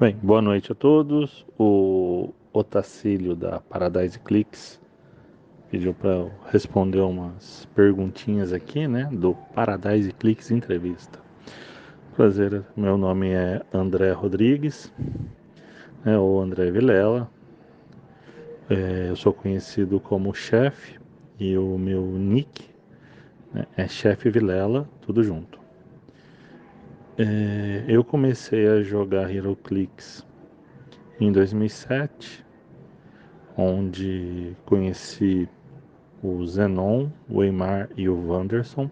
Bem, boa noite a todos. O Otacílio da Paradise Clicks pediu para eu responder umas perguntinhas aqui, né, do Paradise Clicks Entrevista. Prazer, meu nome é André Rodrigues, né, ou André Vilela. Eu sou conhecido como Chefe e o meu nick, né, é Chefe Vilela, tudo junto. Eu comecei a jogar HeroClix em 2007, onde conheci o Zenon, o Eymar e o Wanderson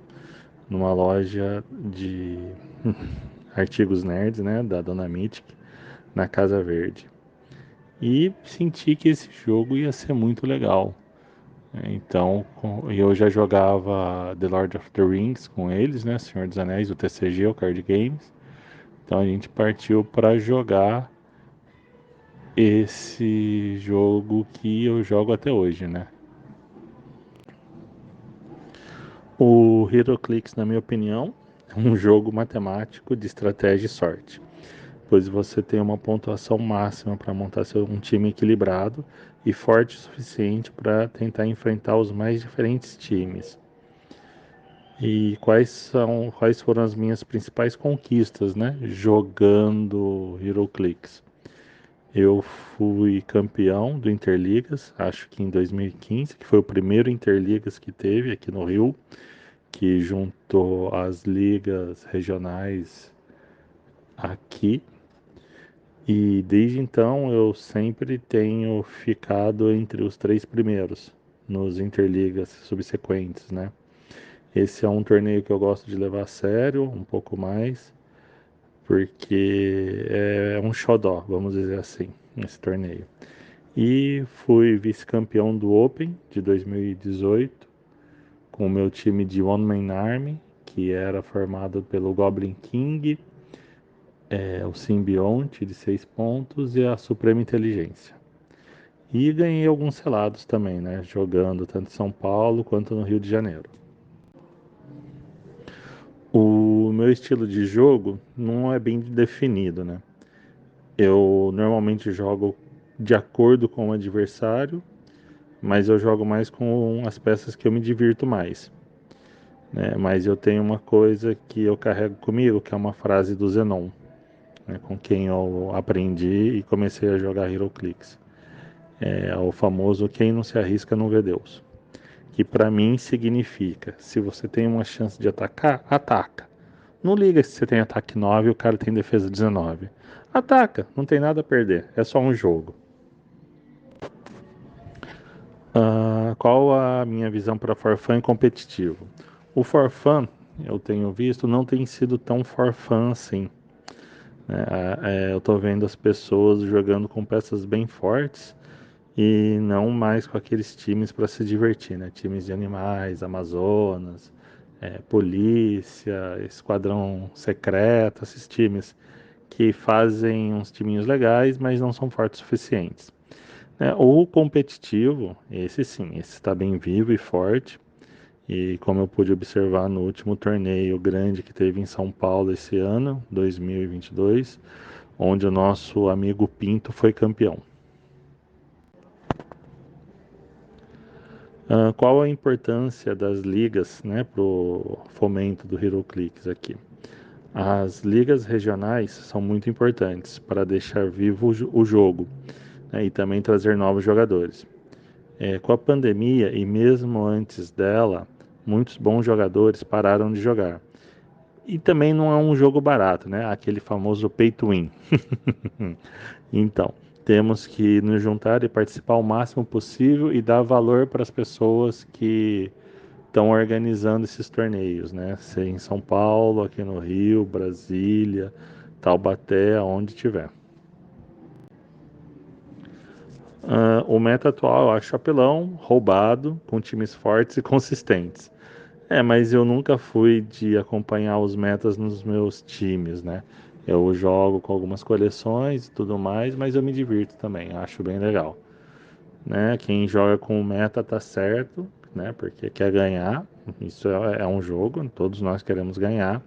numa loja de artigos nerds, né, da Dona Mythic, na Casa Verde. E senti que esse jogo ia ser muito legal. Então, eu já jogava The Lord of the Rings com eles, né, Senhor dos Anéis, o TCG, o Card Games. Então a gente partiu para jogar esse jogo que eu jogo até hoje, né? O HeroClix, na minha opinião, é um jogo matemático de estratégia e sorte, pois você tem uma pontuação máxima para montar um time equilibrado e forte o suficiente para tentar enfrentar os mais diferentes times. E quais foram as minhas principais conquistas, né, jogando HeroClix? Eu fui campeão do Interligas, acho que em 2015, que foi o primeiro Interligas que teve aqui no Rio, que juntou as ligas regionais aqui. E desde então eu sempre tenho ficado entre os três primeiros nos Interligas subsequentes, né? Esse é um torneio que eu gosto de levar a sério, um pouco mais, porque é um xodó, vamos dizer assim, esse torneio. E fui vice-campeão do Open de 2018 com o meu time de One Man Army, que era formado pelo Goblin King, o Simbionte de 6 pontos e a Suprema Inteligência. E ganhei alguns selados também, né? Jogando tanto em São Paulo quanto no Rio de Janeiro. O meu estilo de jogo não é bem definido, né? Eu normalmente jogo de acordo com o adversário, mas eu jogo mais com as peças que eu me divirto mais, né? Mas eu tenho uma coisa que eu carrego comigo, que é uma frase do Zenon, né? Com quem eu aprendi e comecei a jogar HeroClix. É o famoso quem não se arrisca não vê Deus. Que para mim significa, se você tem uma chance de atacar, ataca. Não liga se você tem ataque 9 e o cara tem defesa 19. Ataca, não tem nada a perder, é só um jogo. Qual a minha visão para forfã competitivo? O forfã, eu tenho visto, não tem sido tão forfã assim. Eu estou vendo as pessoas jogando com peças bem fortes e não mais com aqueles times para se divertir, né? Times de animais, Amazonas, polícia, esquadrão secreto, esses times que fazem uns timinhos legais, mas não são fortes o suficientes. O competitivo, esse sim, esse está bem vivo e forte. E como eu pude observar no último torneio grande que teve em São Paulo esse ano, 2022, onde o nosso amigo Pinto foi campeão. Qual a importância das ligas, né, para o fomento do HeroClix aqui? As ligas regionais são muito importantes para deixar vivo o jogo, né, e também trazer novos jogadores. Com a pandemia e mesmo antes dela, muitos bons jogadores pararam de jogar. E também não é um jogo barato, né? Aquele famoso pay to win. Então, temos que nos juntar e participar o máximo possível e dar valor para as pessoas que estão organizando esses torneios, né? Seja em São Paulo, aqui no Rio, Brasília, Taubaté, onde tiver. O meta atual eu acho apelão, roubado, com times fortes e consistentes. Mas eu nunca fui de acompanhar os metas nos meus times, né? Eu jogo com algumas coleções e tudo mais, mas eu me divirto também, acho bem legal, né? Quem joga com o meta tá certo, né? Porque quer ganhar, isso é um jogo, todos nós queremos ganhar.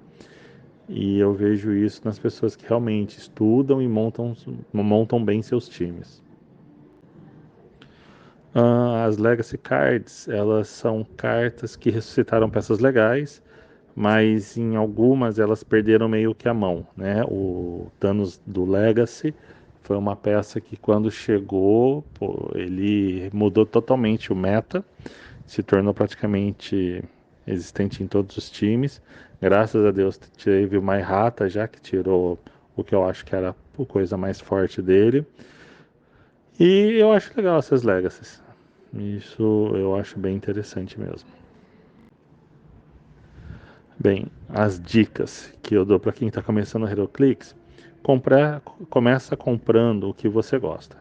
E eu vejo isso nas pessoas que realmente estudam e montam bem seus times. As Legacy Cards, elas são cartas que ressuscitaram peças legais, mas em algumas elas perderam meio que a mão, né? O Thanos do Legacy foi uma peça que quando chegou, pô, ele mudou totalmente o meta, se tornou praticamente existente em todos os times. Graças a Deus teve o Maihata já que tirou o que eu acho que era a coisa mais forte dele. E eu acho legal essas Legacies. Isso eu acho bem interessante mesmo. Bem, as dicas que eu dou para quem está começando o HeroClix, começa comprando o que você gosta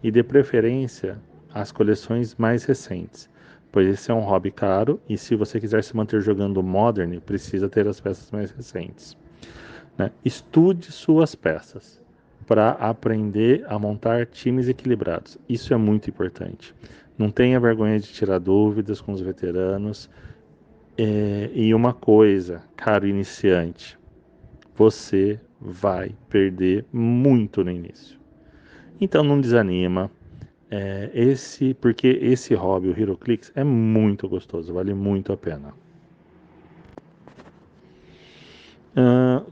e de preferência as coleções mais recentes, pois esse é um hobby caro e se você quiser se manter jogando Modern, precisa ter as peças mais recentes. Né? Estude suas peças para aprender a montar times equilibrados. Isso é muito importante. Não tenha vergonha de tirar dúvidas com os veteranos. E uma coisa, caro iniciante, você vai perder muito no início. Então não desanima. Porque esse hobby, o HeroClix, é muito gostoso, vale muito a pena.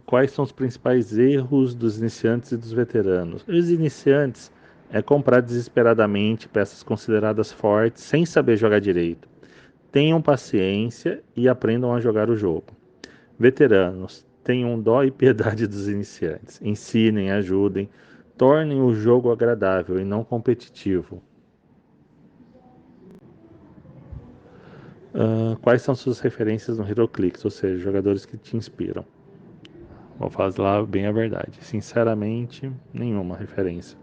Quais são os principais erros dos iniciantes e dos veteranos? Os iniciantes é comprar desesperadamente peças consideradas fortes sem saber jogar direito. Tenham paciência e aprendam a jogar o jogo. Veteranos, tenham dó e piedade dos iniciantes. Ensinem, ajudem, tornem o jogo agradável e não competitivo. Quais são suas referências no HeroClix, ou seja, jogadores que te inspiram? Vou falar bem a verdade. Sinceramente, nenhuma referência.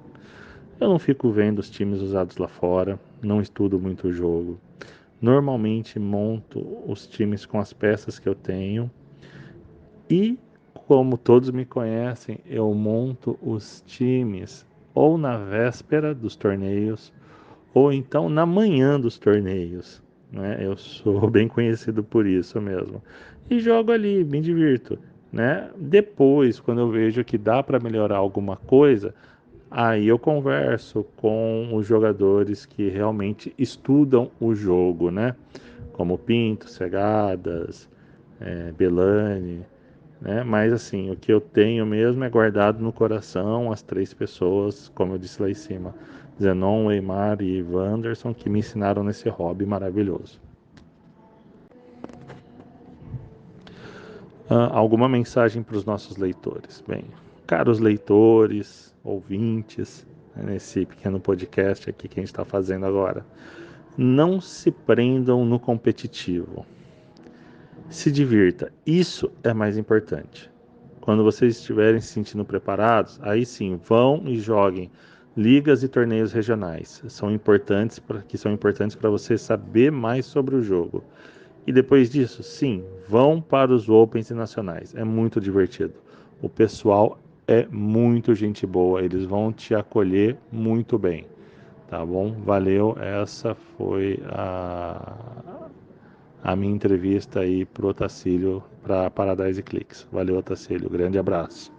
Eu não fico vendo os times usados lá fora, não estudo muito o jogo. Normalmente monto os times com as peças que eu tenho e, como todos me conhecem, eu monto os times ou na véspera dos torneios ou então na manhã dos torneios. Né? Eu sou bem conhecido por isso mesmo. E jogo ali, me divirto. Né? Depois, quando eu vejo que dá para melhorar alguma coisa, aí eu converso com os jogadores que realmente estudam o jogo, né? Como Pinto, Segadas, Belani, né? Mas assim, o que eu tenho mesmo é guardado no coração as três pessoas, como eu disse lá em cima, Zenon, Weimar e Wanderson, que me ensinaram nesse hobby maravilhoso. Alguma mensagem para os nossos leitores? Bem, caros leitores, ouvintes, né, nesse pequeno podcast aqui que a gente está fazendo agora, não se prendam no competitivo. Se divirta, isso é mais importante. Quando vocês estiverem se sentindo preparados, aí sim, vão e joguem ligas e torneios regionais. São importantes para você saber mais sobre o jogo. E depois disso, sim, vão para os Opens e nacionais. É muito divertido. O pessoal é muito gente boa, eles vão te acolher muito bem. Tá bom? Valeu. Essa foi a minha entrevista aí pro Otacílio para Paradise Clicks. Valeu, Otacílio. Grande abraço.